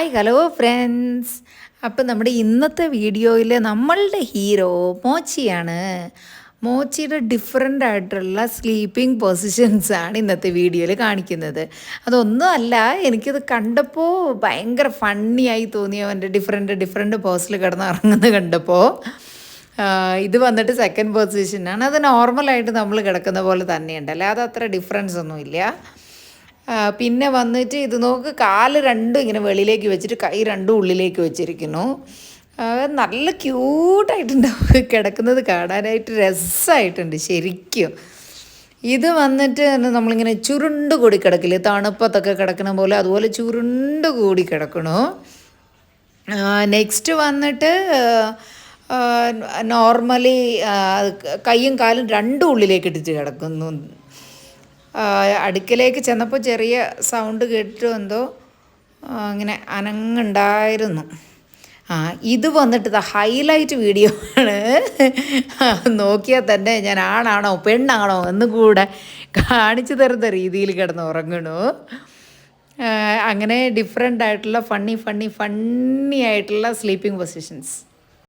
Hi hello friends. അപ്പം നമ്മുടെ ഇന്നത്തെ വീഡിയോയിൽ നമ്മളുടെ ഹീറോ മോച്ചിയാണ്. മോച്ചിയുടെ ഡിഫറെൻ്റ് ആയിട്ടുള്ള സ്ലീപ്പിംഗ് പൊസിഷൻസാണ് ഇന്നത്തെ വീഡിയോയിൽ കാണിക്കുന്നത്. അതൊന്നും അല്ല, എനിക്കത് കണ്ടപ്പോൾ ഭയങ്കര ഫണ്ണിയായി തോന്നി. അവൻ്റെ ഡിഫറെൻറ്റ് പോസിൽ കിടന്ന് ഇറങ്ങുന്നത് കണ്ടപ്പോൾ. ഇത് വന്നിട്ട് സെക്കൻഡ് പൊസിഷനാണ്. അത് നോർമലായിട്ട് നമ്മൾ കിടക്കുന്ന പോലെ തന്നെയുണ്ട്, അല്ലാതെ അത്ര ഡിഫറൻസ് ഒന്നുമില്ല. പിന്നെ വന്നിട്ട് ഇത് നോക്ക്, കാല് രണ്ടും ഇങ്ങനെ വെളിയിലേക്ക് വെച്ചിട്ട് കൈ രണ്ടും ഉള്ളിലേക്ക് വെച്ചിരിക്കുന്നു. നല്ല ക്യൂട്ടായിട്ടുണ്ടാവും, കിടക്കുന്നത് കാണാനായിട്ട് രസമായിട്ടുണ്ട് ശരിക്കും. ഇത് വന്നിട്ട് നമ്മളിങ്ങനെ ചുരുണ്ട് കൂടി കിടക്കില്ലേ, തണുപ്പത്തൊക്കെ കിടക്കുന്ന പോലെ, അതുപോലെ ചുരുണ്ട് കൂടി കിടക്കണു. നെക്സ്റ്റ് വന്നിട്ട് നോർമലി കൈയും കാലും രണ്ടും ഉള്ളിലേക്ക് ഇട്ടിട്ട് കിടക്കുന്നു. അടുക്കലേക്ക് ചെന്നപ്പോൾ ചെറിയ സൗണ്ട് കേട്ടിട്ട് എന്തോ അങ്ങനെ അനങ്ങുണ്ടായിരുന്നു. ഇത് വന്നിട്ട് ഹൈലൈറ്റ് വീഡിയോ ആണ്. നോക്കിയാൽ തന്നെ ഞാൻ ആണാണോ പെണ്ണാണോ എന്നും കൂടെ കാണിച്ചു തരുന്ന രീതിയിൽ കിടന്ന് ഉറങ്ങണു. അങ്ങനെ ഡിഫറെൻ്റ് ആയിട്ടുള്ള ഫണ്ണി ആയിട്ടുള്ള സ്ലീപ്പിംഗ് പൊസിഷൻസ്.